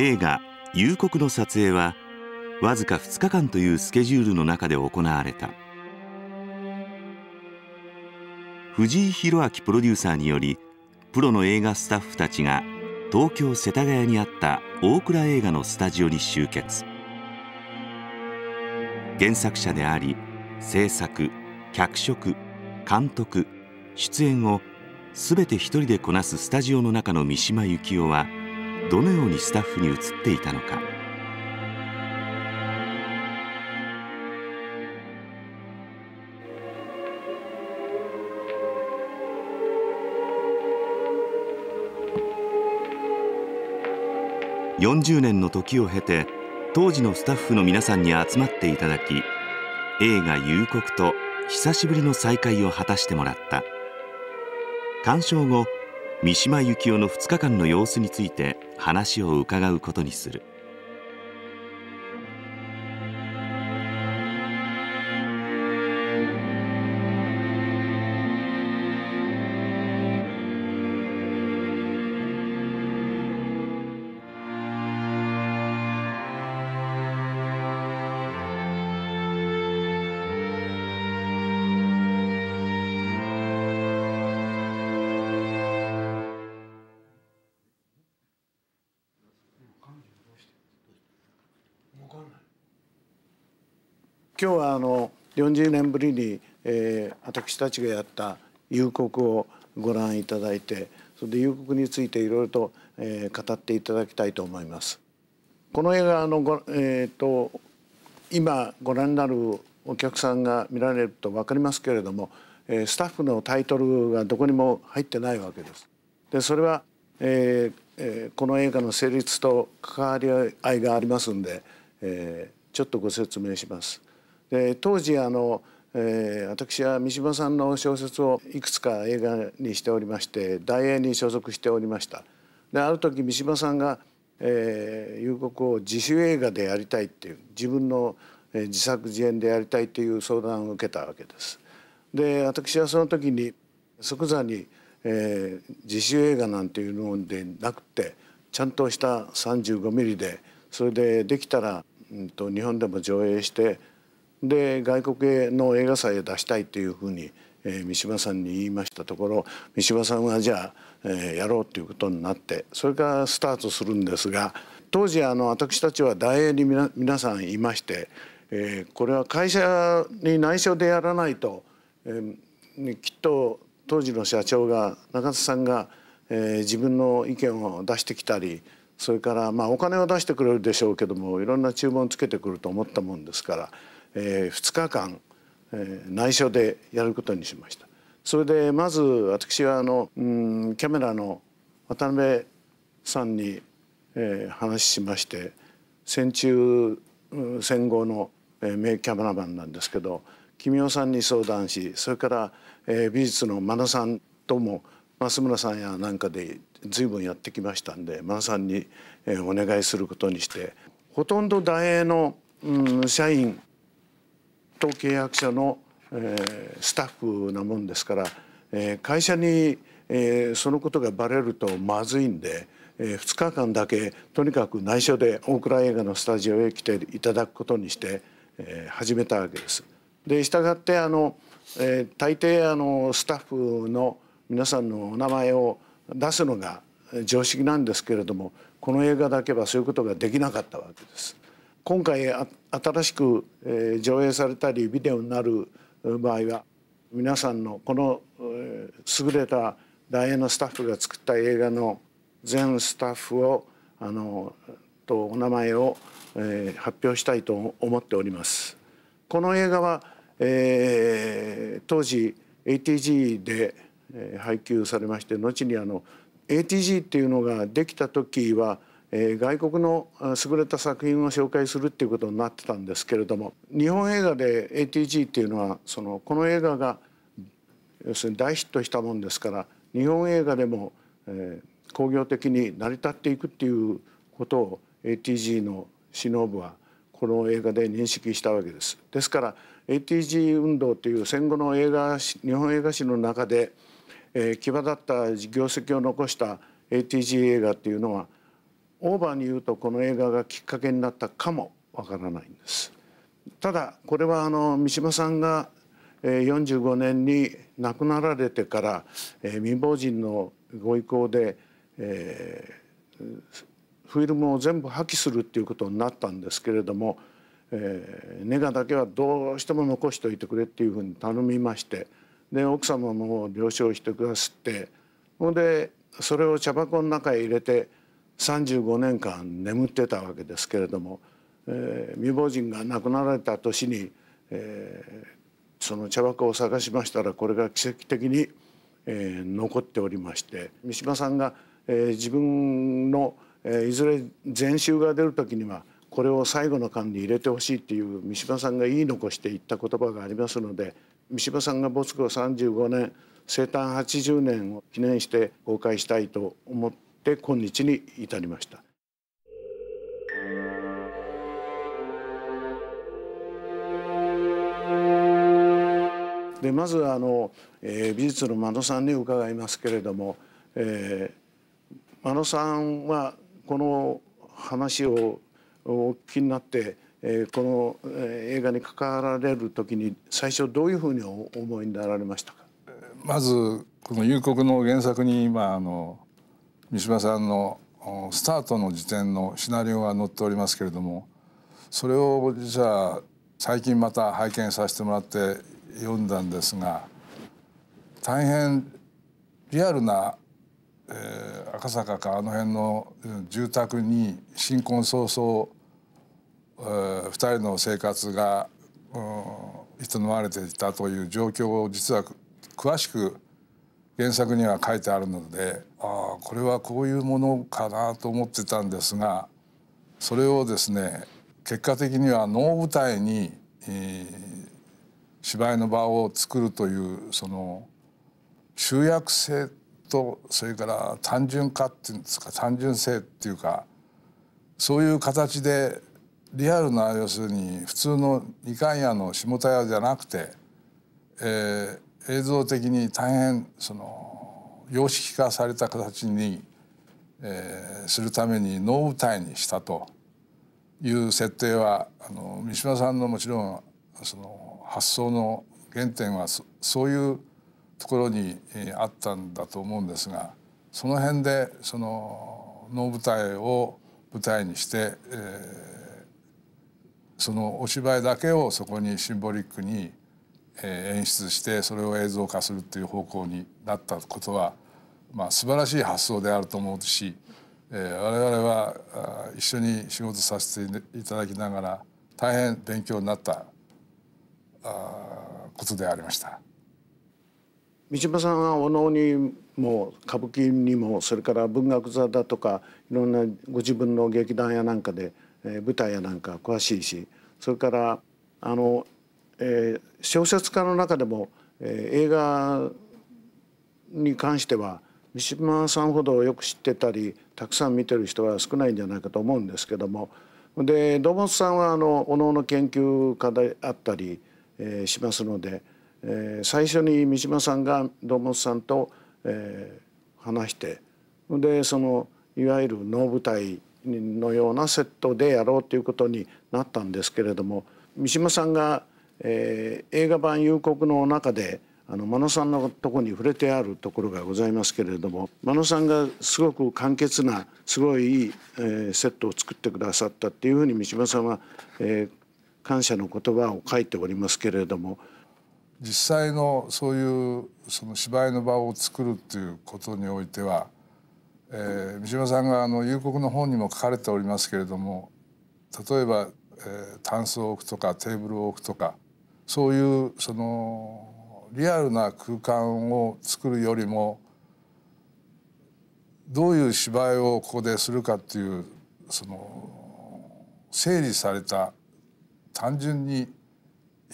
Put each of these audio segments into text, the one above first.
映画「夕刻」の撮影はわずか2日間というスケジュールの中で行われた。藤井弘明プロデューサーにより、プロの映画スタッフたちが東京世田谷にあった大倉映画のスタジオに集結。原作者であり、制作、脚色、監督、出演を全て一人でこなすスタジオの中の三島由紀夫はどのようにスタッフに映っていたのか。40年の時を経て当時のスタッフの皆さんに集まっていただき、映画「夕刻」と久しぶりの再会を果たしてもらった。鑑賞後、三島由紀夫の2日間の様子について話を伺うことにする。今日は40年ぶりに、私たちがやった夕刻をご覧いただいて、それで夕刻についていろいろと、語っていただきたいと思います。この映画今ご覧になるお客さんが見られると分かりますけれども、スタッフのタイトルがどこにも入ってないわけです。でそれは、この映画の成立と関わり合いがありますんで、ちょっとご説明します。で当時私は三島さんの小説をいくつか映画にしておりまして、大映に所属しておりました。である時三島さんが夕刻を自主映画でやりたいっていう、自分の自作自演でやりたいっていう相談を受けたわけです。で私はその時に即座に、自主映画なんていうのでなくて、ちゃんとした35ミリで、それでできたら、日本でも上映してで外国の映画祭へ出したいというふうに、三島さんに言いましたところ、三島さんはじゃあ、やろうということになって、それからスタートするんですが、当時私たちは大映に皆さんいまして、これは会社に内緒でやらないと、きっと当時の社長が中津さんが、自分の意見を出してきたり、それからお金を出してくれるでしょうけども、いろんな注文つけてくると思ったもんですから。2日間、内緒でやることにしました。それでまず私はキャメラの渡辺さんに、話しまして、戦中戦後の、名キャメラマンなんですけど、君雄さんに相談し、それから、美術の真野さんとも増村さんやなんかで随分やってきましたんで、真野さんに、お願いすることにして、ほとんど大映の、社員と契約者の、スタッフなもんですから、会社に、そのことがバレるとまずいんで、2日間だけとにかく内緒で大倉映画のスタジオへ来ていただくことにして、始めたわけです。でしたがって大抵スタッフの皆さんのお名前を出すのが常識なんですけれども、この映画だけはそういうことができなかったわけです。今回新しく上映されたりビデオになる場合は、皆さんのこの優れた大映のスタッフが作った映画の全スタッフをとお名前を発表したいと思っております。この映画は当時 ATG で配給されまして、後にATG っていうのができた時は外国の優れた作品を紹介するっていうことになってたんですけれども、日本映画で ATG っていうのはこの映画が要するに大ヒットしたもんですから、日本映画でも興行的に成り立っていくっていうことを ATG の指導部はこの映画で認識したわけです。ですから ATG 運動という戦後の日本映画史の中で際立った業績を残した ATG 映画っていうのはオーバーに言うとこの映画がきっかけになったかもわからないんです。ただこれは三島さんが45年に亡くなられてから未亡人のご意向でフィルムを全部破棄するっていうことになったんですけれども、ネガだけはどうしても残しておいてくれっていうふうに頼みまして、で奥様も了承してくださって、でそれを茶箱の中へ入れて35年間眠ってたわけですけれども、未亡人が亡くなられた年に、その茶箱を探しましたらこれが奇跡的に、残っておりまして、三島さんが、自分の、いずれ全集が出る時にはこれを最後の巻に入れてほしいっていう三島さんが言い残して言った言葉がありますので、三島さんが没後35年生誕80年を記念して公開したいと思って今日に至りました。でまず美術の間野さんに伺いますけれども、間野さんはこの話をお聞きになって、この映画に関わられる時に最初どういうふうにお思いになられましたか？まずこの「夕刻」の原作に三島さんのスタートの時点のシナリオが載っておりますけれども、それを実は最近また拝見させてもらって読んだんですが、大変リアルな、赤坂かあの辺の住宅に新婚早々、2人の生活が営まれていたという状況を実は詳しく原作には書いてあるので、これはこういうものかなと思ってたんですが、それをですね結果的には能舞台に、芝居の場を作るというその集約性と、それから単純化っていうんですか、単純性っていうか、そういう形でリアルな、要するに普通の二貫屋の下田屋じゃなくて、映像的に大変その様式化された形に、するために能舞台にしたという設定は三島さんのもちろんその発想の原点はそういうところにあったんだと思うんですが、その辺でその能舞台を舞台にして、そのお芝居だけをそこにシンボリックに演出してそれを映像化するっていう方向になったことは、素晴らしい発想であると思うし、我々は一緒に仕事させていただきながら大変勉強になったことでありました。三島さんはお能にも歌舞伎にも、それから文学座だとかいろんなご自分の劇団やなんかで、舞台やなんか詳しいし、それから小説家の中でも、映画に関しては三島さんほどよく知ってたりたくさん見てる人は少ないんじゃないかと思うんですけども、で堂本さんはお能の研究家であったり、しますので、最初に三島さんが堂本さんと、話して、でそのいわゆる能舞台のようなセットでやろうということになったんですけれども、三島さんが、映画版「夕刻」の中で間野さんのところに触れてあるところがございますけれども、間野さんがすごく簡潔なすごいいい、セットを作ってくださったっていうふうに三島さんは、感謝の言葉を書いておりますけれども、実際のそういうその芝居の場を作るっていうことにおいては、三島さんが夕刻の本にも書かれておりますけれども、例えば、タンスを置くとかテーブルを置くとか、そういうそのリアルな空間を作るよりも、どういう芝居をここでするかっていうその整理された単純に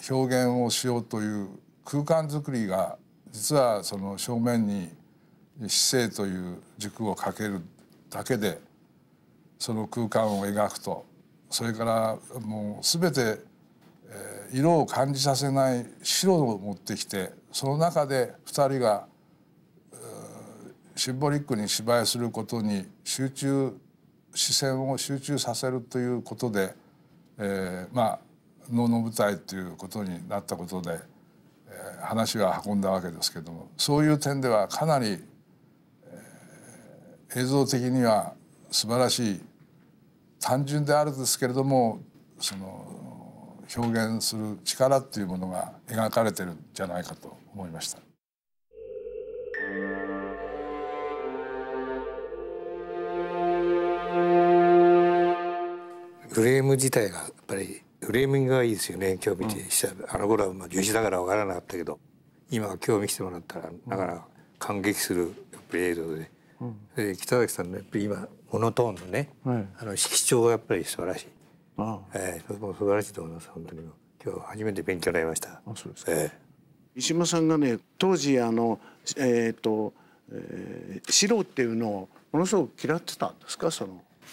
表現をしようという空間づくりが、実はその正面に姿勢という軸をかけるだけでその空間を描くと、それからもう全て色を感じさせない白を持ってきて、その中で2人がシンボリックに芝居することに集中視線を集中させるということで、能の舞台ということになったことで、話が運んだわけですけども、そういう点ではかなり、映像的には素晴らしい、単純であるんですけれどもその表現する力っていうものが描かれてるんじゃないかと思いました。フレーム自体がやっぱりフレーミングがいいですよね。今日見て、あの頃は女子だから分からなかったけど、今は今日見せてもらったらなかなか感激するやっぱり映像で、北崎さんのやっぱり今モノトーンのね、色調がやっぱり素晴らしい。それも素晴らしいと思います。本当に今日初めて勉強になりました。そうですか。石間さんがね、当時白っていうのをものすごく嫌ってたんですか？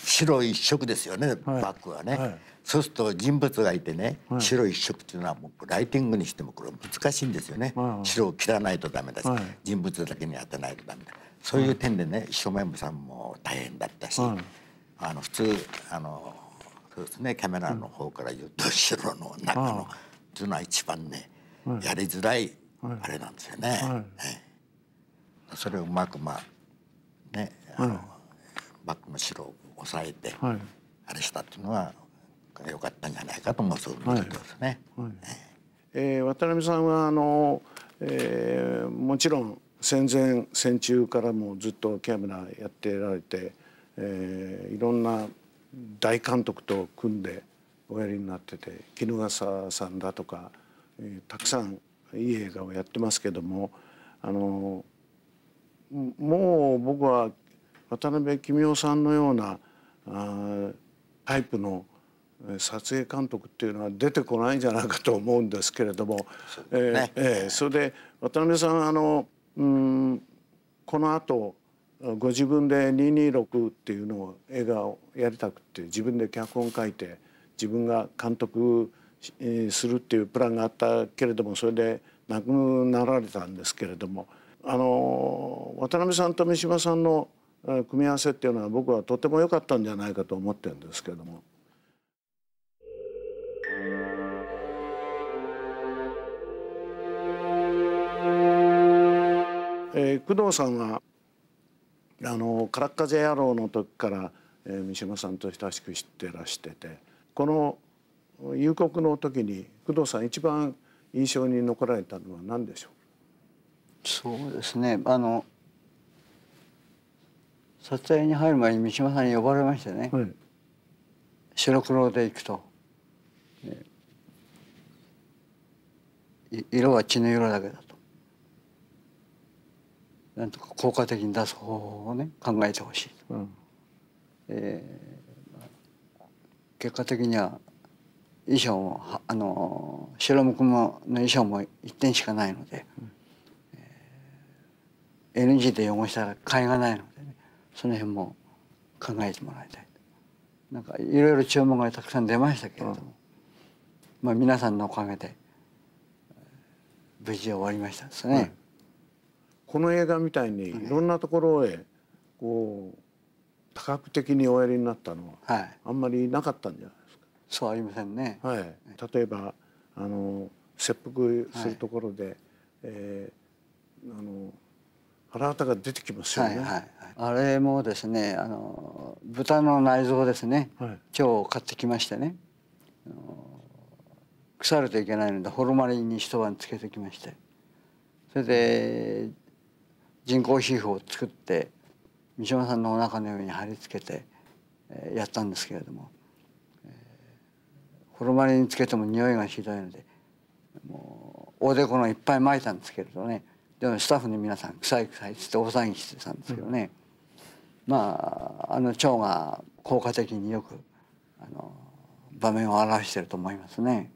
白一色ですよね、バッグはね。そうすると人物がいてね、白一色っていうのはもうライティングにしてもこれ難しいんですよね。白を切らないとダメだし、人物だけに当てないとダメだ。そういう点でね、正面さんも大変だったし、普通そうですね、キャメラの方から言うと白の中のっていうのは一番ね、やりづらいあれなんですよね。それをうまくね、バッグの白を抑えてあれしたっていうのは良かったんじゃないかと思う、そういうことですね。渡辺さんはもちろん戦前戦中からもずっとキャメラやってられて、いろんな大監督と組んでおやりになってて、衣笠さんだとか、たくさんいい映画をやってますけども、もう僕は渡辺公夫さんのようなタイプの撮影監督っていうのは出てこないんじゃないかと思うんですけれども、それで渡辺さんこのあとご自分で226っていうのを映画をやりたくて自分で脚本書いて自分が監督するっていうプランがあったけれども、それで亡くなられたんですけれども、渡辺さんと三島さんの組み合わせっていうのは僕はとても良かったんじゃないかと思ってるんですけれども。工藤さんは空っ風野郎の時から三島さんと親しく知ってらしてて、この夕刻の時に工藤さん一番印象に残られたのは何でしょう？そうですね、撮影に入る前に三島さんに呼ばれましてね、白黒で行くと、色は血の色だけだと、なんとか効果的に出す方法をね考えてほしいと、結果的には衣装も白むくの衣装も1点しかないので、NG で汚したら甲斐がないのでね、その辺も考えてもらいたい。なんかいろいろ注文がたくさん出ましたけれども、皆さんのおかげで無事終わりましたですね。この映画みたいにいろんなところへこう多角的におやりになったのはあんまりなかったんじゃないですか？そうありませんね。例えば切腹するところで、腹渡が出てきますよね。あれもですね、豚の内臓ですね、腸を買ってきましてね、腐るといけないのでホルマリンに一晩つけてきまして、それで人工皮膚を作って三島さんのお腹の上に貼り付けてやったんですけれども、ホルマリンにつけても匂いがひどいのでもうおでこのいっぱい撒いたんですけれどね、でもスタッフの皆さん臭い臭いっつって大騒ぎしてたんですけどね、腸が効果的によく場面を表していると思いますね。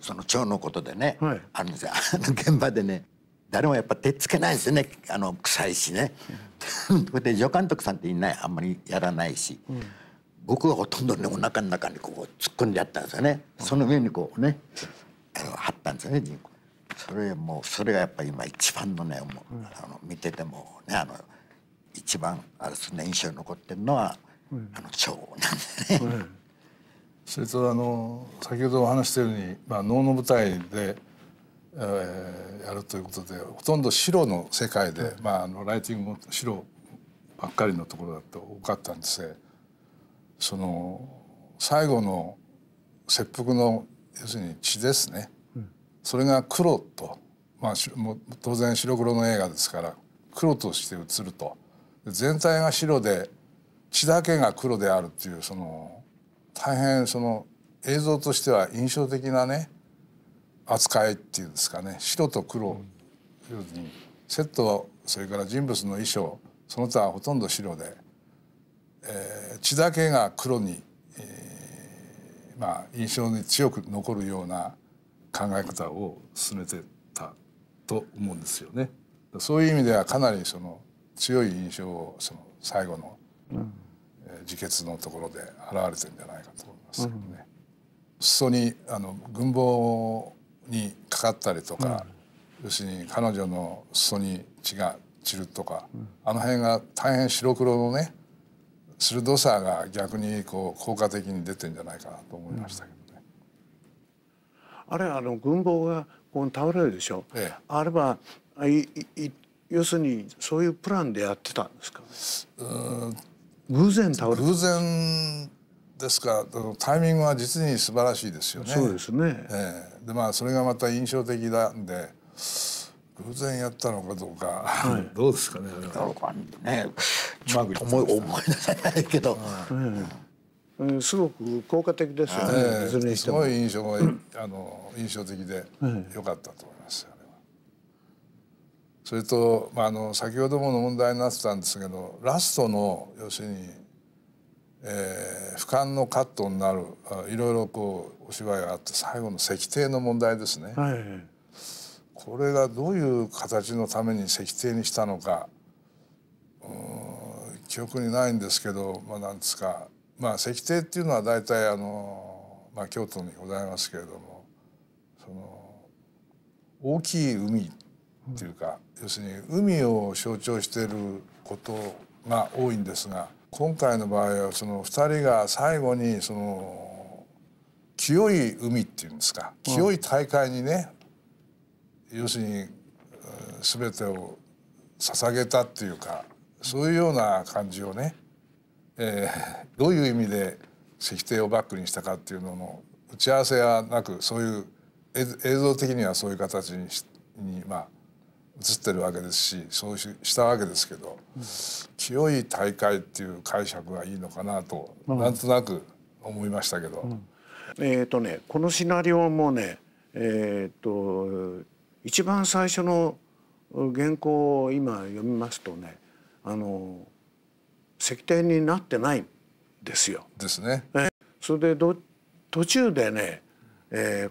その腸のことでね、現場でね、誰もやっぱ手つけないですよね、臭いしね。で助監督さんってあんまりやらないし、僕はほとんどねお腹の中にこう突っ込んでやったんですよね。その上にこうね貼ったんですよね、人工。それがやっぱり今一番のね、見ててもね、一番印象に残ってるのは長男でね。それと先ほどお話したように、能の舞台で、やるということでほとんど白の世界で、ライティングも白ばっかりのところだと多かったんですが、その最後の切腹の要するに血ですね、それが黒と、もう当然白黒の映画ですから黒として映ると、全体が白で血だけが黒であるっていう、その大変その映像としては印象的なね扱いっていうんですかね、白と黒、要するにセット、それから人物の衣装、その他はほとんど白で、血だけが黒に、印象に強く残るような考え方を進めてたと思うんですよね。そういう意味ではかなりその強い印象をその最後の、自決のところで現れてるんじゃないかと思いますけどね。裾に軍棒にかかったりとか、要するに彼女の裾に血が散るとか、あの辺が大変白黒のね鋭さが逆にこう効果的に出てんじゃないかなと思いましたけどね。あれ軍棒がこう倒れるでしょ、あれは要するにそういうプランでやってたんですか。偶然倒れた。偶然ですからタイミングは実に素晴らしいですよね。そうですね。でそれがまた印象的なんで偶然やったのかどうか、どうですかね。ちょっと思い出せないけど、すごく効果的ですよね。すごい印象的で良かったと思いますよね。それと、先ほどもの問題になってたんですけど、ラストの要するに、俯瞰のカットになるいろいろこうお芝居があって、最後の石庭の問題ですね、これがどういう形のために石庭にしたのか記憶にないんですけど、なんですか、石庭っていうのは大体京都にございますけれども、その大きい海っていうか、要するに海を象徴していることが多いんですが、今回の場合はその2人が最後にその清い海っていうんですか、清い大海にね、要するに全てを捧げたっていうか、そういうような感じをね、どういう意味で石庭をバックにしたかっていうのの打ち合わせはなく、そういう映像的にはそういう形に映ってるわけですし、そうしたわけですけど、清い大海っていう解釈がいいのかなと、なんとなく思いましたけど、このシナリオもね、一番最初の原稿を今読みますとね、石庭になってないんですよ。ですね。それで途中でね、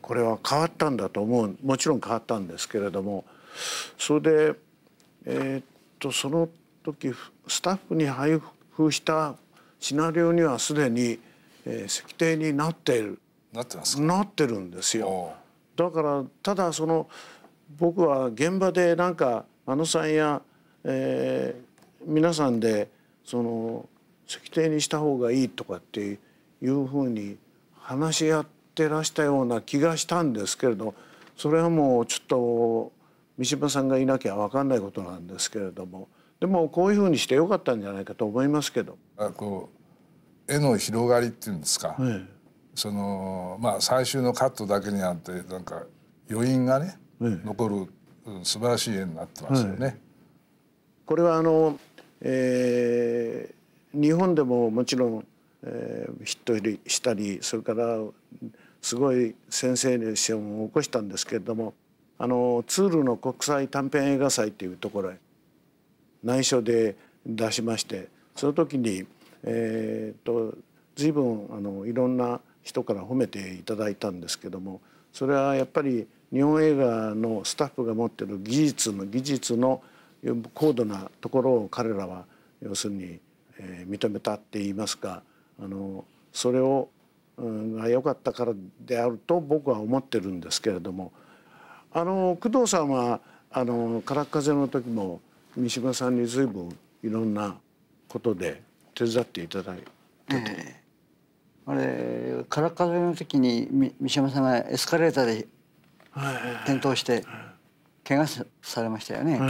これは変わったんだと思う。もちろん変わったんですけれども、それでその時スタッフに配布したシナリオにはすでに、石庭になってるんですよ。だからただ僕は現場でなんかさんや、皆さんで石庭にした方がいいとかっていうふうに話し合ってらしたような気がしたんですけれど、それはもうちょっと三島さんがいなきゃ分かんないことなんですけれども、でもこういうふうにしてよかったんじゃないかと思いますけど。絵の広がりっていうんですか、最終のカットだけにあってなんか余韻がね、残る素晴らしい絵になってますよね。これは日本でももちろん、ヒットしたり、それからすごいセンセーションを起こしたんですけれども、ツールの国際短編映画祭っていうところへ内緒で出しまして、その時に随分いろんな人から褒めていただいたんですけども、それはやっぱり日本映画のスタッフが持ってる技術の高度なところを彼らは要するに認めたって言いますか、それをが良かったからであると僕は思ってるんですけれども、工藤さんは空っ風の時も三島さんに随分いろんなことで手伝っていただいあれ空風の時に三島さんがエスカレーターで転倒して怪我されましたよね。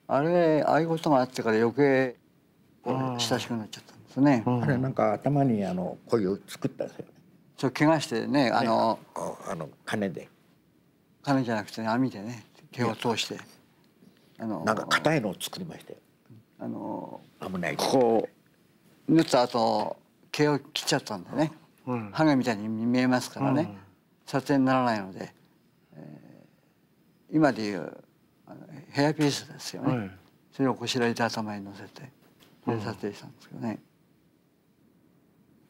ああいうことがあってから余計親しくなっちゃったんですね。あれなんか頭にこういう作ったんですよね。そう怪我してね金で。金じゃなくてね網でね毛を通してなんか硬いのを作りましたよ。危ない。こう縫った後毛を切っちゃったんだね。ハゲみたいに見えますからね。撮影にならないので、今でいうヘアピースですよね。それをこしらえて頭に乗せてそれで撮影したんですけどね。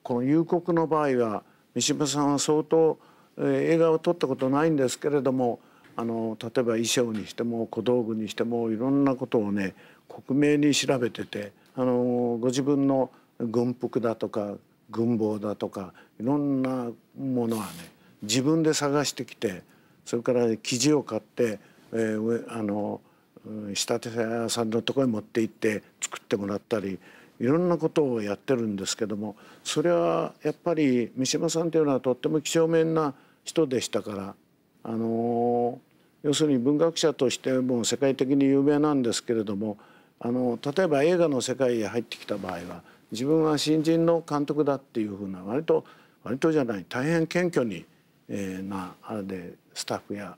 この夕刻の場合は三島さんは相当映画を撮ったことないんですけれども、例えば衣装にしても小道具にしてもいろんなことをね克明に調べてて、ご自分の軍服だとか軍帽だとかいろんなものはね自分で探してきて、それから生地を買って、仕立て屋さんのところに持って行って作ってもらったりいろんなことをやってるんですけども、それはやっぱり三島さんというのはとっても几帳面な人でしたから、要するに文学者としても世界的に有名なんですけれども、例えば映画の世界へ入ってきた場合は自分は新人の監督だっていうふうな割とじゃない大変謙虚に、あれでスタッフや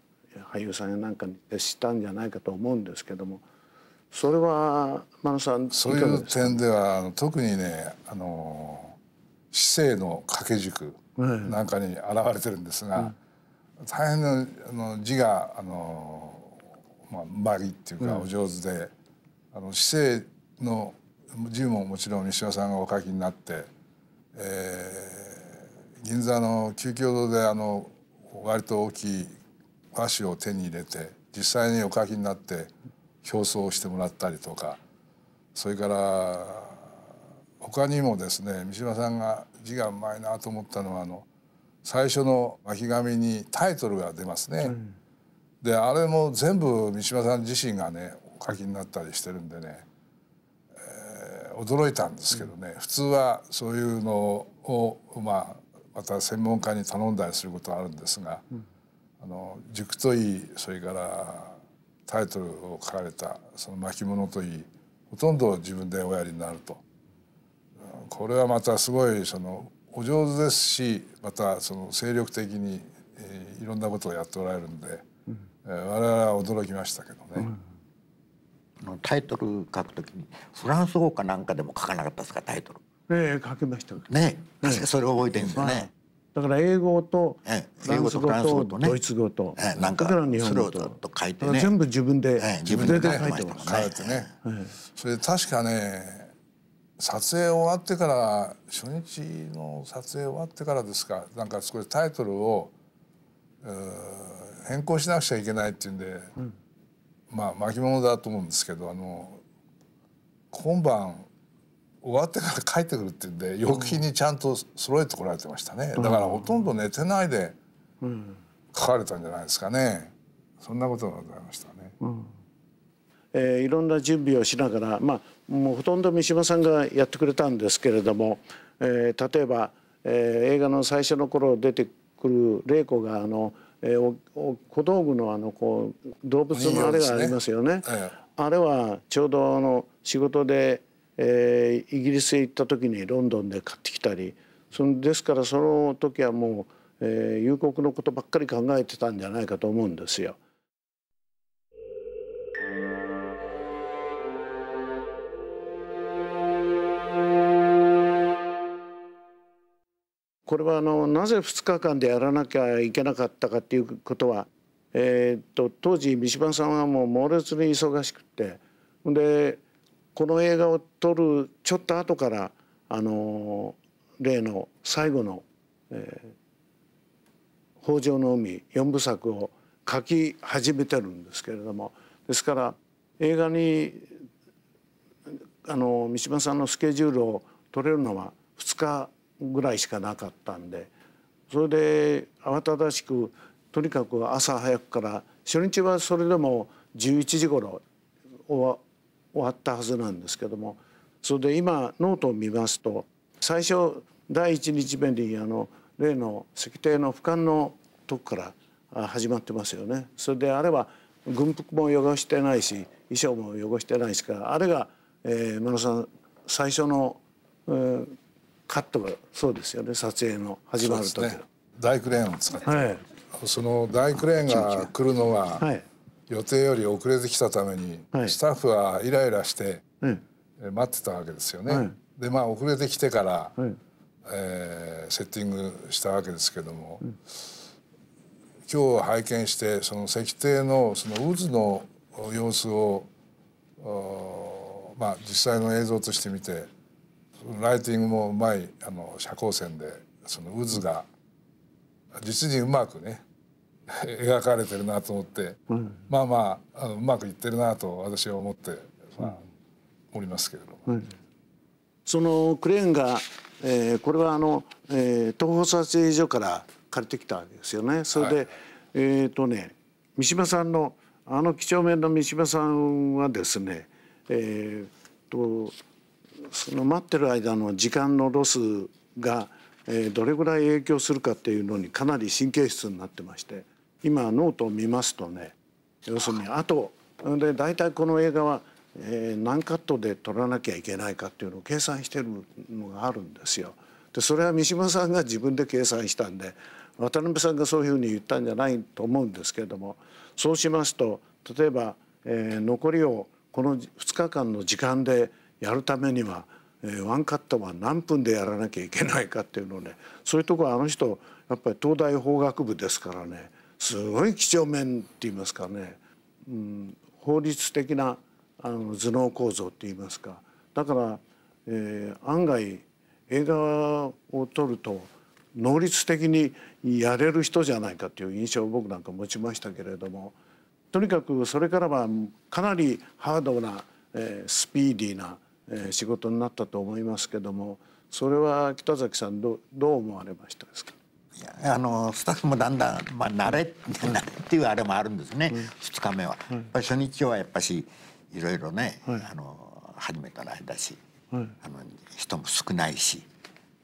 俳優さんやなんかに接したんじゃないかと思うんですけども、それは真野さんそういう点では特にね姿勢の掛け軸なんかに現れてるんですが、大変な字がうまいっていうかお上手で、姿勢の字ももちろん三島さんがお書きになって、銀座の鳩橋堂で割と大きい和紙を手に入れて実際にお書きになって表装してもらったりとか、それから他にもですね三島さんが字がうまいなと思ったのは最初の巻紙にタイトルが出ますね。であれも全部三島さん自身がねお書きになったりしてるんでね、驚いたんですけどね、普通はそういうのをまた専門家に頼んだりすることはあるんですが、軸といいそれからタイトルを書かれたその巻物といいほとんど自分でおやりになると、これはまたすごいお上手ですし、また精力的に、いろんなことをやっておられるんで、我々は驚きましたけどね。タイトル書くときにフランス語かなんかでも書かなかったですかタイトル。書きましたね。確かそれを覚えてるんですよね。だから英語とフランス語とドイツ語となんかそれをずっと書いてね。全部自分で書いてま書いてね。それで確かね撮影終わってから初日の撮影終わってからですか、なんか少しタイトルを変更しなくちゃいけないっていうんで、巻物だと思うんですけど今晩終わってから帰ってくるっていうんで翌日にちゃんと揃えてこられてましたね。だからほとんど寝てないで書かれたんじゃないですかね。そんなことがございましたね。いろんな準備をしながら、もうほとんど三島さんがやってくれたんですけれども、例えば、映画の最初の頃出てくる玲子が小道具の動物のあれがありますよね。あれはちょうど仕事で、イギリスへ行った時にロンドンで買ってきたり、ですからその時はもう、夕刻のことばっかり考えてたんじゃないかと思うんですよ。これはなぜ2日間でやらなきゃいけなかったかっていうことは、当時三島さんはもう猛烈に忙しくて、でこの映画を撮るちょっと後から例の最後の「北条の海」4部作を書き始めてるんですけれども、ですから映画に三島さんのスケジュールを取れるのは2日ぐらいしかなかったんで、それで慌ただしくとにかく朝早くから初日はそれでも11時頃終わったはずなんですけども、それで今ノートを見ますと最初第一日目に例の石庭の俯瞰のとこから始まってますよね。それであれは軍服も汚してないし衣装も汚してないしからあれが間野さん最初のカットがそうですよね。撮影の始まる時の、ね、大クレーンを使って、はい、その大クレーンが来るのが予定より遅れてきたために、はい、スタッフはイライラして待ってたわけですよね。はい、でまあ遅れてきてから、はい、セッティングしたわけですけども、今日拝見してその石庭のその渦の様子をまあ実際の映像として見てライティングもうまい遮光線でその渦が実にうまくね描かれてるなと思って、まあまあうまくいってるなと私は思って、まあ、おりますけれども、そのクレーンが、これは東宝撮影所から借りてきたわけですよね。それで、三島さんの几帳面の三島さんはですね、その待ってる間の時間のロスが、どれぐらい影響するかっていうのにかなり神経質になってまして、今ノートを見ますとね、要するにあとで大体この映画は、何カットで撮らなきゃいけないかっていうのを計算してるのがあるんですよ。でそれは三島さんが自分で計算したんで渡辺さんがそういうふうに言ったんじゃないと思うんですけれども、そうしますと例えば、残りをこの2日間の時間でやるためには、ワンカットは何分でやらなきゃいけないかっていうのをね、そういうところ人やっぱり東大法学部ですからね、すごい几帳面って言いますかね、法律的な頭脳構造って言いますか、だから、案外映画を撮ると能率的にやれる人じゃないかっていう印象を僕なんか持ちましたけれども、とにかくそれからはかなりハードな、スピーディーな、仕事になったと思いますけども、それは北崎さんどう思われましたですか？いやスタッフもだんだん、慣れっていうあれもあるんですね、2日目は。やっぱり初日はやっぱしいろいろね、初めての間だし、人も少ないし、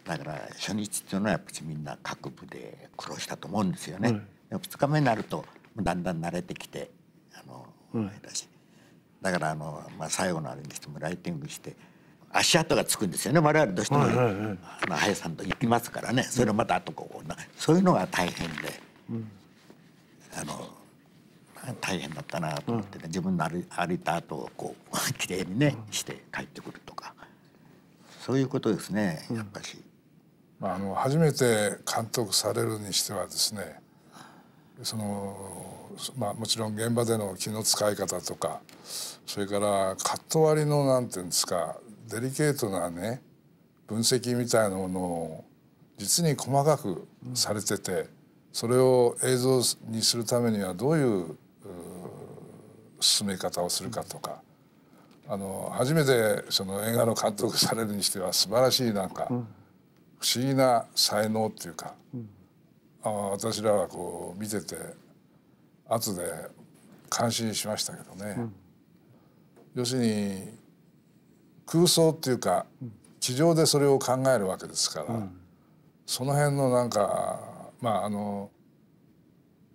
だから初日っていうのはやっぱりみんな各部で苦労したと思うんですよね。2日目になるとだんだん慣れてきてだし、だから最後のあれにしてもライティングして足跡がつくんですよね。我々どうしても林さんと行きますからね、それをまたあとそういうのが大変で、大変だったなと思ってね、自分の歩いた後をきれいにねして帰ってくるとか、そういうことですね、やっぱり。初めて監督されるにしてはですね、もちろん現場での気の使い方とか、それからカット割りのなんていうんですか、デリケートなね分析みたいなものを実に細かくされてて、それを映像にするためにはどういう進め方をするかとか、初めてその映画の監督されるにしては素晴らしいなんか不思議な才能っていうか、私らは見てて後で感心しましたけどね、要するに空想っていうか地上でそれを考えるわけですから、その辺のなんか能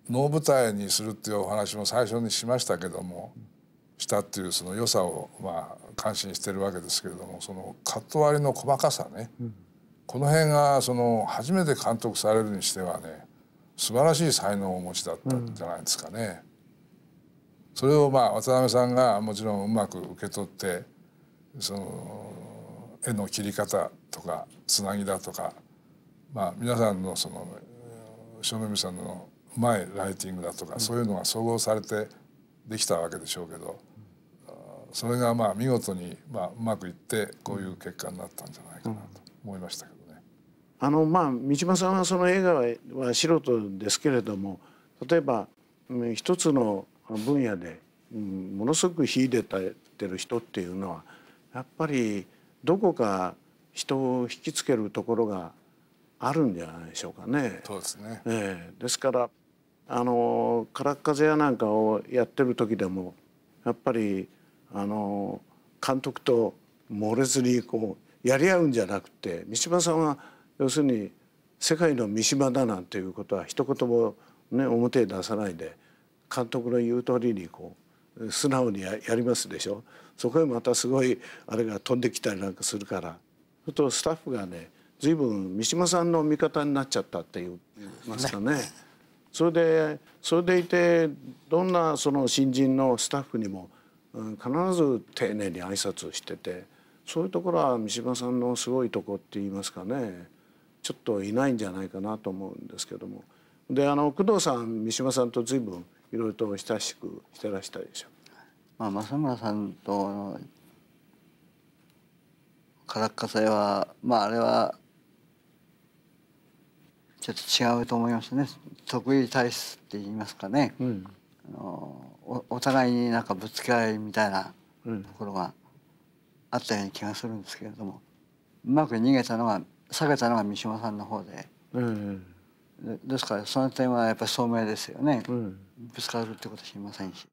舞台にするっていうお話も最初にしましたけども、したっていうその良さを感心してるわけですけれども、そのカット割りの細かさね、この辺が初めて監督されるにしてはね素晴らしい才能をお持ちだったんじゃないですかね。それを渡辺さんがもちろんうまく受け取って、その絵の切り方とかつなぎだとか、皆さんの正面さんのうまいライティングだとか、そういうのが総合されてできたわけでしょうけど、それが見事にうまくいってこういう結果になったんじゃないかなと思いましたけどね。三島さんはその映画は素人ですけれども、例えば一つの分野でものすごく秀でてる人っていうのはやっぱりどこか人を引きつけるところがあるんじゃないでしょうかね。そうですね。ですから空っ風やなんかをやってる時でもやっぱり監督と漏れずにやり合うんじゃなくて、三島さんは要するに世界の三島だなんていうことは一言もね表へ出さないで、監督の言う通りにこう素直にやりますでしょ。そこへまたすごいあれが飛んできたりなんかするから、そうするとスタッフがね随分三島さんの味方になっちゃったって言いますかね。それでいて、どんなその新人のスタッフにも必ず丁寧に挨拶してて、そういうところは三島さんのすごいとこって言いますかね、ちょっといないんじゃないかなと思うんですけども。で工藤さん三島さんと随分いろいろと親しくしてらしたでしょ。正村さんとからっ風はあれはちょっと違うと思いますね。得意体質って言いますかね、お互いになんかぶつけ合いみたいなところがあったような気がするんですけれども、うまく避げたのが避けたのが三島さんの方で、ですからその点はやっぱり聡明ですよね、ぶつかるってことは知りませんし。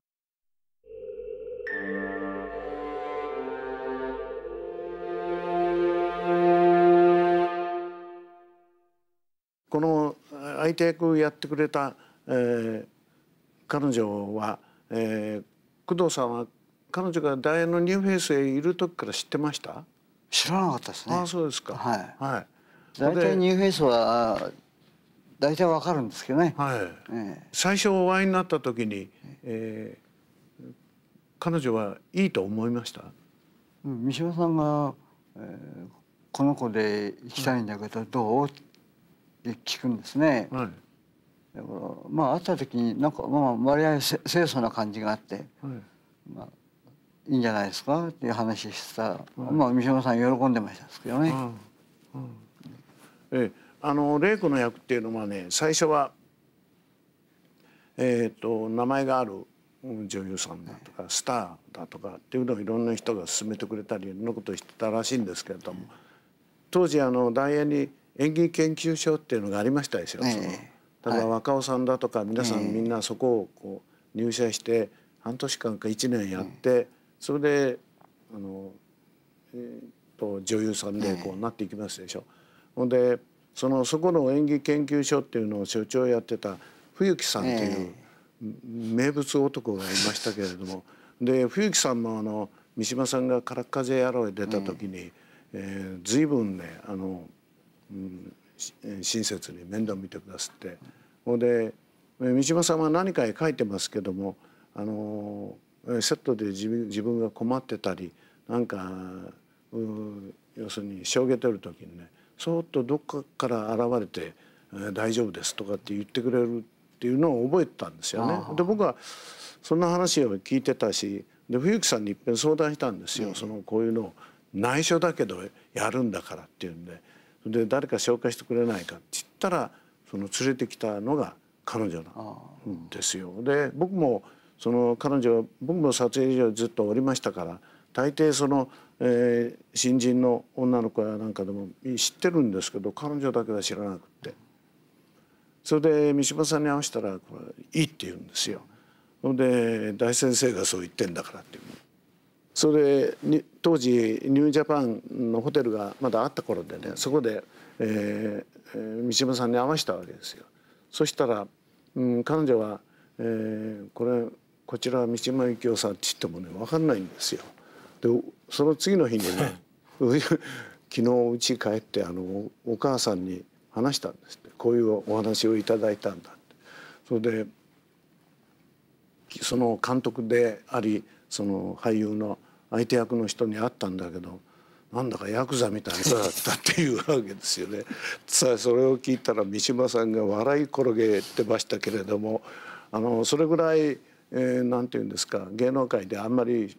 この相手役やってくれた、彼女は、工藤さんは彼女がダイアナ・ニューフェイスへいる時から知ってました？知らなかったですね。ああ、そうですか。はい。はい。大体ニューフェイスは大体わかるんですけどね。はい。最初お会いになった時に、彼女はいいと思いました？三島さんが、この子で行きたいんだけどどうって聞くんですね。はい。だから会った時になんか割合清楚な感じがあって、いいんじゃないですかっていう話したら、三島さん喜んでましたですけどね。玲子の役っていうのはね、最初は名前がある女優さんだとかスターだとかっていうのをいろんな人が勧めてくれたりいろんなことをしてたらしいんですけれども、当時大演に演技研究所っていうのがありましたですよ。例えば若尾さんだとか皆さんみんなそこをこう入社して半年間か1年やって、それで女優さんでこうなっていきますでしょ。ほんでそこの演技研究所っていうのを所長やってた冬木さんっていう名物男がいましたけれども、で冬木さんも三島さんが「からっ風野郎」へ出た時に随分ね親切に面倒見てくださって、ほんで三島さんは何かへ書いてますけども、セットで自分が困ってたりなんか要するにしょげてる時にね、そーっとどっかから現れて「大丈夫です」とかって言ってくれるっていうのを覚えてたんですよね。で僕はそんな話を聞いてたし、で冬木さんにいっぺん相談したんですよ。こういうのを内緒だけどやるんだからっていうんで、誰か紹介してくれないかって言ったら連れてきたのが彼女なんですよ。で僕も僕も撮影所ずっとおりましたから、大抵新人の女の子やなんかでも知ってるんですけど、彼女だけは知らなくって、それで三島さんに会わせたら「これいい」って言うんですよ。で大先生がそう言ってんだからっていう。それに当時ニュージャパンのホテルがまだあった頃でね、そこで、三島さんに会わせたわけですよ。そしたら、彼女は、こちらは三島由紀夫さんって言ってもね分かんないんですよ。でその次の日にね昨日うち帰ってお母さんに話したんですって、こういうお話をいただいたんだって。それでその監督であり俳優の相手役の人に会ったんだけど、なんだかヤクザみたいな人だったっていうわけですよね。さあそれを聞いたら三島さんが笑い転げてましたけれども、それぐらいなんていうんですか、芸能界であんまり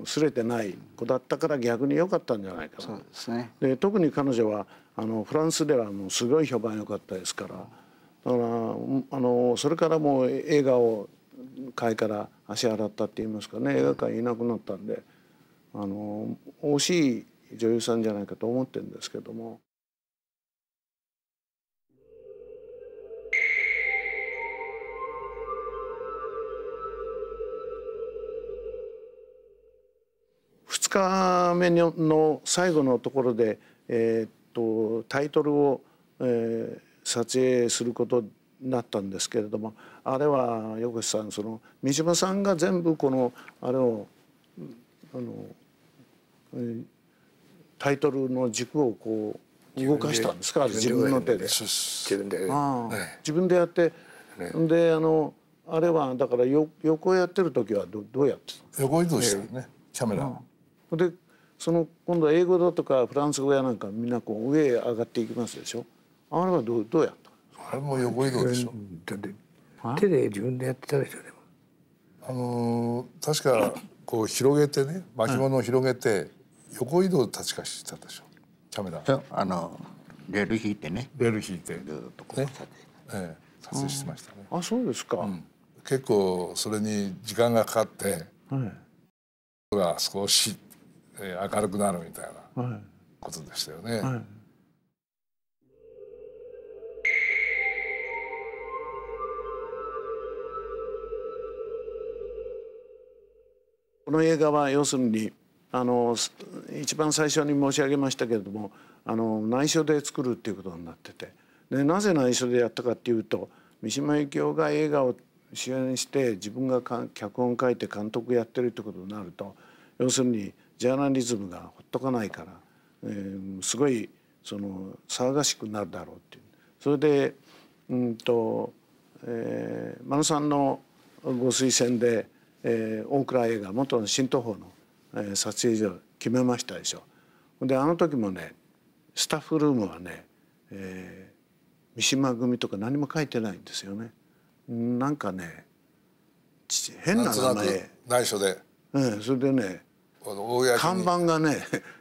すれてない子だったから逆に良かったんじゃないかな。そうですね。で特に彼女はフランスではもうすごい評判良かったですから、だからそれからもう映画を界から足洗ったって言いますかね、映画界いなくなったんで惜しい女優さんじゃないかと思ってるんですけども。2 2日目の最後のところで、タイトルを、撮影することになったんですけれども、あれは横瀬さん、その三島さんが全部このあれをタイトルの軸をこう動かしたんですか、自分の手で。自分で、自分でやって、であれはだから横やってる時はどうやってたの？横移動してるね、カメラ。でその今度は英語だとかフランス語やなんかみんなこう上へ上がっていきますでしょ。あれはどうやった？あれも横移動でしょ。手で自分でやってたでしょ。でも確かこう広げてね、巻物を広げて横移動確かしてたでしょ、カメラ。レール引いてね、レール引いてずっとこう撮影してましたね。あ、そうですか。結構それに時間がかかってが少し明るくなるみたいなことでしたよね。この映画は要するに一番最初に申し上げましたけれども、内緒で作るっていうことになってて、でなぜ内緒でやったかっていうと、三島由紀夫が映画を主演して自分が脚本書いて監督やってるってことになると、要するにジャーナリズムがほっとかないから、すごい騒がしくなるだろうっていう。それで間野さんのご推薦で、大倉映画元の新東宝の、撮影所を決めましたでしょ。であの時もね、スタッフルームはね、三島組とか何も書いてないんですよね。なんかね変な名前、内緒で、それでね看板がね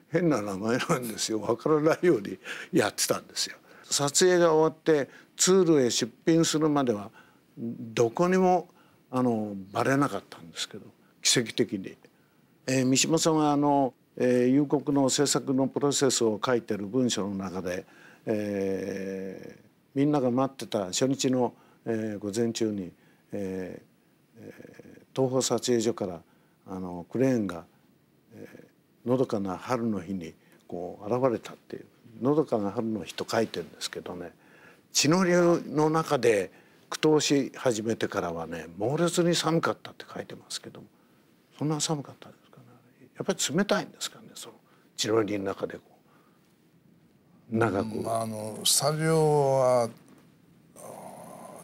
変な名前なんですよ。分からないようにやってたんですよ。撮影が終わってツールへ出品するまではどこにもバレなかったんですけど、奇跡的に、三島さんは夕刻の制作のプロセスを書いてる文章の中で、みんなが待ってた初日の、午前中に、東宝撮影所からクレーンが、のどかな春の日にこう現れたっていう、のどかな春の日と書いてるんですけどね、血の流の中で苦闘し始めてからはね猛烈に寒かったって書いてますけども、そんな寒かったですかね。やっぱり冷たいんですかね、その血の流の中でこう長く。スタジオは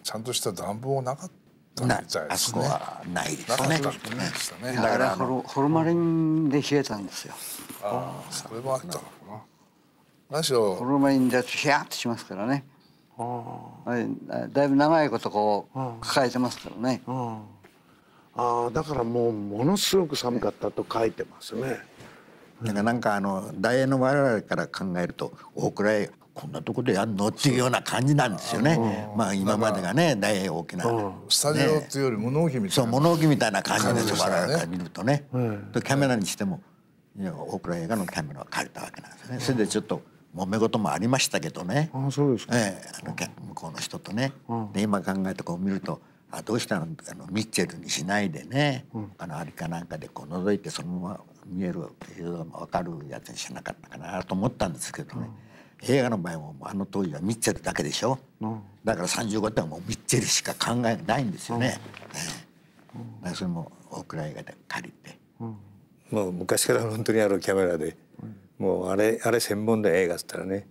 ちゃんとした暖房なかったみたいですね。あそこはないですね。だからホルマリンで冷えたんですよ。ああ、それもあったのかな。何しろホルマリンでヒヤッとしますからね。だいぶ長いことこう抱えてますからね。だからものすごく寒かったと書いてますね。なんか大映の我々から考えると、大倉へこんなとこでやんのっていうような感じなんですよね。まあ今までがね、大映大きなスタジオっていうより物置みたいな、そう物置みたいな感じですよ、我々から見るとね。キャメラにしても大倉映画のキャメラを借りたわけなんですよね。それでちょっと揉め事もありましたけどね。そうですか。向こうの人とね。で今考えてこう見ると、どうしたのミッチェルにしないでね、あれかなんかでこう覗いてそのまま見える分かるやつにしなかったかなと思ったんですけどね、映画の場合も当時はミッチェルだけでしょ、だから35点はもうミッチェルしか考えないんですよね。だからそれも大倉映画で借りて、もう昔から本当にあるキャメラで、もうあれ専門で映画っつったらね、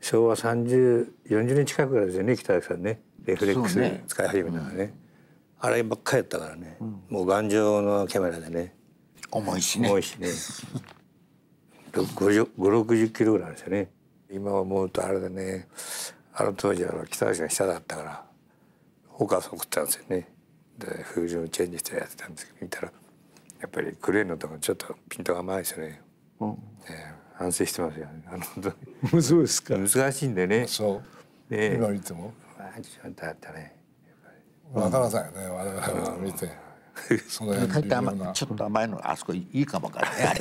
昭和40年近くからですよね、北崎さんね、レフレックス使い始めたからね、あればっかりやったからね、もう頑丈のキャメラでね、重いしね5060キロぐらいあるんですよね。今思うとあれでね、当時は北崎さん下だったからお母さん送ったんですよね。でフージョンチェンジしてやってたんですけど、見たらやっぱりクレーンのところちょっとピントが甘いですよね。反省してますよね。そうですか。難しいんでね。そう。今見ても。ちゃんとあったね。わからないね、我々が見て。その辺ちょっと甘いのあそこいいかもわからないあれ。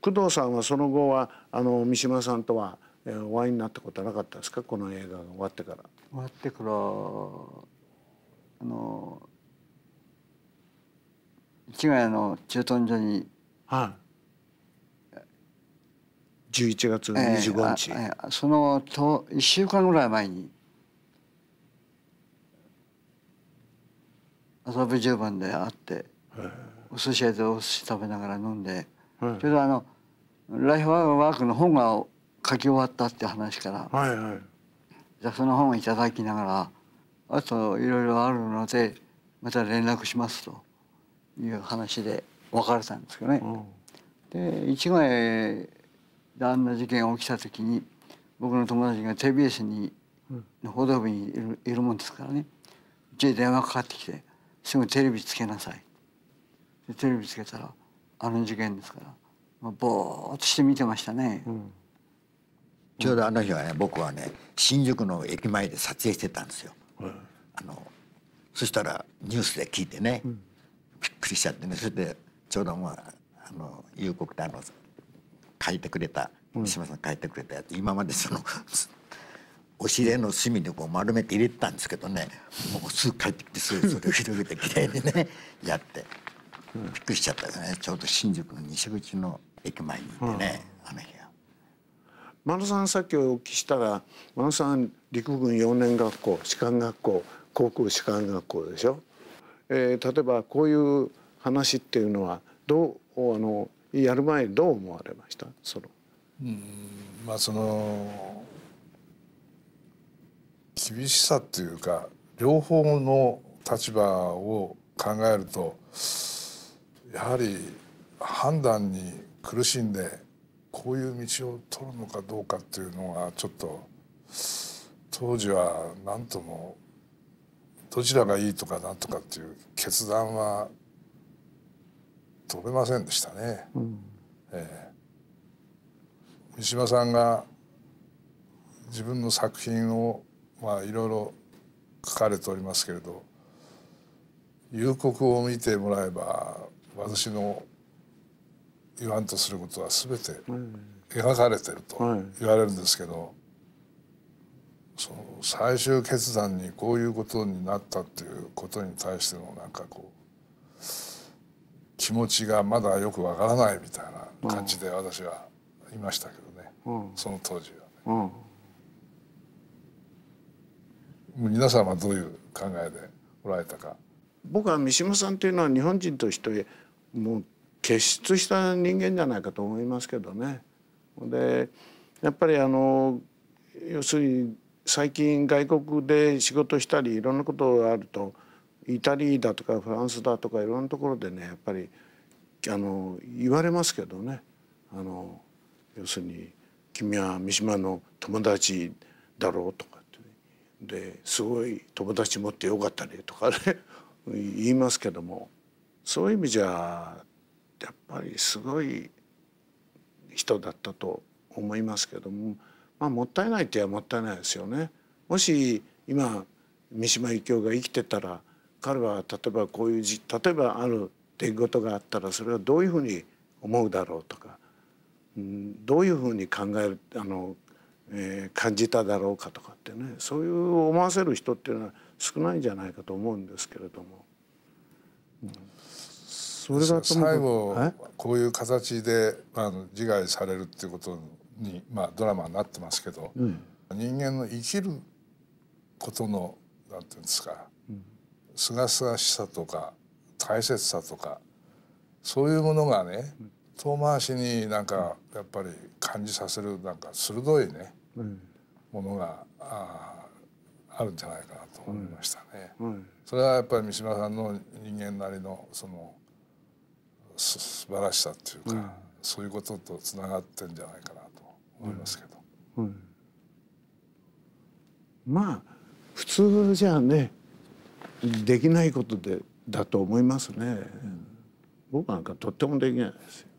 工藤さんはその後は三島さんとはお会いになったことはなかったですか、この映画が終わってから。終わってから市ヶ谷の駐屯所に、11月25日、その1週間ぐらい前に麻布十番で会って、お寿司屋でお寿司食べながら飲んで、ちょうどライフワークの本が書き終わったって話から、じゃあその本をいただきながら、あといろいろあるのでまた連絡しますという話で別れたんですけどね。で市ヶ谷であんな事件が起きた時に、僕の友達が TBS に報道部にいるもんですからね、うちへ電話かかってきて「すぐテレビつけなさい」でテレビつけたらあの事件ですから、ぼーっとして見てましたね。ちょうどあの日はね、僕はね新宿の駅前で撮影してたんですよ。そしたらニュースで聞いてね、びっくりしちゃってね、それでちょうど夕刻で書いてくれた三島さん書いてくれたやつ、今まで押し入れの隅にこう丸めて入れてたんですけどね、もうすぐ帰ってきてそれを広げてきれいにねやって、びっくりしちゃったよね。ちょうど新宿の西口の駅前にいてね、あの日は。真野さん、さっきお聞きしたら、真野さん陸軍4年学校、士官学校、航空士官学校でしょ。例えばこういう話っていうのはやる前にどう思われました？厳しさっていうか、両方の立場を考えるとやはり判断に苦しんでこういう道を取るのかどうかっていうのがちょっと当時は何ともどちらがいいとかなんとかっていう決断は取れませんでしたね。三島さんが自分の作品をいろいろ書かれておりますけれど、夕刻を見てもらえば私の言わんとすることは全て描かれてると言われるんですけど、その最終決断にこういうことになったっていうことに対してのなんかこう気持ちがまだよくわからないみたいな感じで私はいましたけどね、その当時はね。皆さんはどういう考えでおられたか。僕は三島さんというのは日本人としてもう傑出した人間じゃないかと思いますけどね。でやっぱり要するに最近外国で仕事したりいろんなことがあると、イタリアだとかフランスだとかいろんなところでね、やっぱり言われますけどね、要するに「君は三島の友達だろう」とかってですごい友達持ってよかったねとかね言いますけども、そういう意味じゃやっぱりすごい人だったと思いますけども、もったいないって言えばもったいないですよね。もし今三島由紀夫が生きてたら、彼は例えばこういう例えばある出来事があったらそれはどういうふうに思うだろうとか、どういうふうに考える感じただろうかとかってね、そういう思わせる人っていうのは少ないんじゃないかと思うんですけれども、それが最後こういう形で自害されるっていうことにドラマになってますけど、人間の生きることのなんていうんですか、すがすがしさとか大切さとか、そういうものがね遠回しになんかやっぱり感じさせるなんか鋭いね、ものがあるんじゃないかなと思いましたね。それはやっぱり三島さんの人間なりのその素晴らしさっていうか、そういうこととつながってんじゃないかなと思いますけど、普通じゃねできないことだと思いますね。僕なんかとってもできないですよ。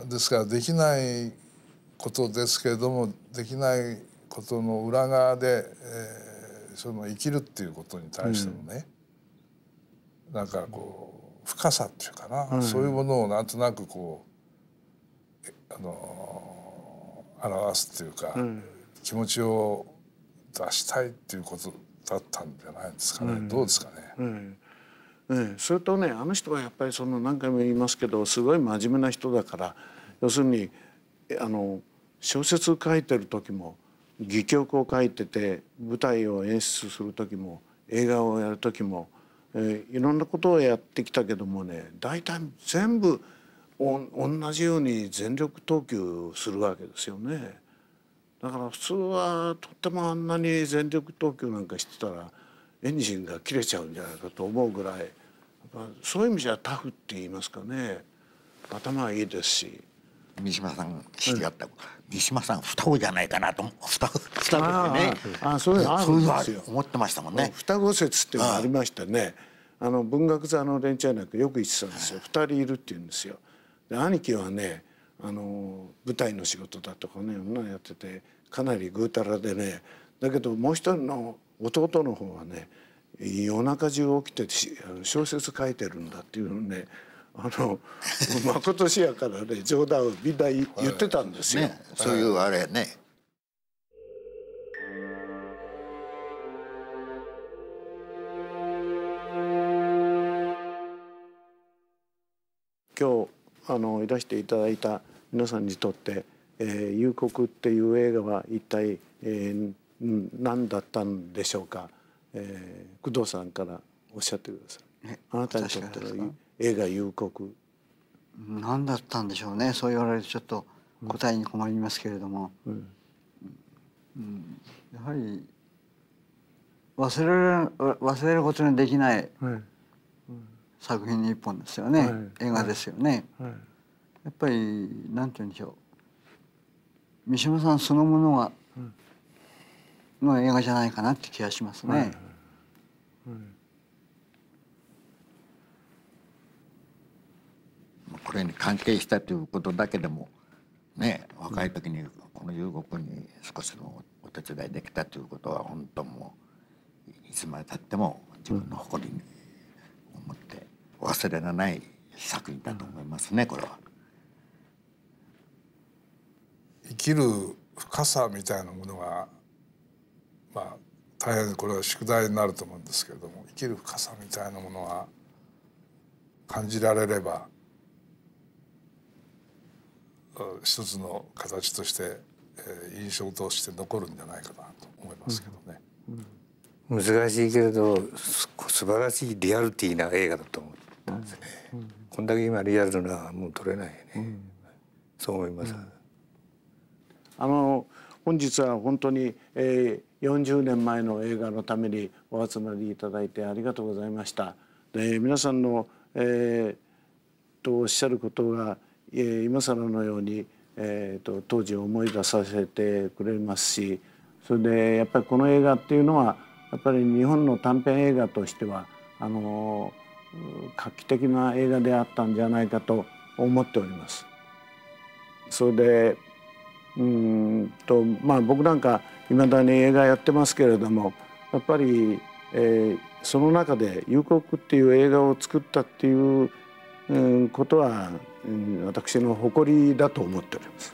ですからできないことですけれども、できないことの裏側で、その生きるっていうことに対してのね、なんかこう深さっていうかな、そういうものをなんとなくこう表すっていうか、気持ちを出したいっていうことだったんじゃないですかね。どうですかね。それとね、あの人はやっぱり何回も言いますけど、すごい真面目な人だから、要するに小説書いてる時も戯曲を書いてて、舞台を演出する時も映画をやる時も、いろんなことをやってきたけどもね、大体全部同じように全力投球するわけですよね。だから普通はとってもあんなに全力投球なんかしてたらエンジンが切れちゃうんじゃないかと思うぐらい、そういう意味じゃタフって言いますかね、頭はいいですし。三島さん知り合った、三島さん双子じゃないかなと双子ってね、そういうのあるんですよ。思ってましたもんね。双子説っていうのがありましたね。文学座の連中なんかよく言ってたんですよ。2人いるって言うんですよ。で兄貴はね、舞台の仕事だとかね、やっててかなりぐうたらでね、だけどもう一人の弟の方はね、夜中中起きて小説書いてるんだっていうのね、まことしやからね、冗談をみんな言ってたんですよ。そういうあれね。今日いらしていただいた皆さんにとって「夕刻」っていう映画は一体、何だったんでしょうか。工藤さんからおっしゃってください。あなたにとっての映画「夕刻」何だったんでしょうね。そう言われるとちょっと答えに困りますけれども、やはり忘れることのできない作品の一本ですよね。映画ですよね。やっぱりなんて言うんでしょう、三島さんそのものがの映画じゃないかなって気がしますね。これに関係したということだけでもね、若い時にこの夕刻に少しのお手伝いできたということは本当もういつまでたっても自分の誇りに思って忘れられない作品だと思いますね、これは。生きる深さみたいなものが大変これは宿題になると思うんですけれども、生きる深さみたいなものが感じられれば一つの形として印象として残るんじゃないかなと思いますけどね。難しいけれど素晴らしいリアリティな映画だと思ったんですね。こんだけ今リアルなもう撮れないね。そう思います。本日は本当に、40年前の映画のためにお集まりいただいてありがとうございました。で皆さんの、おっしゃることが、今更のように、当時を思い出させてくれますし、それでやっぱりこの映画っていうのはやっぱり日本の短編映画としては画期的な映画であったんじゃないかと思っております。それで僕なんかいまだに映画やってますけれども、やっぱり、その中で「夕刻」っていう映画を作ったっていうことは、私の誇りだと思っております。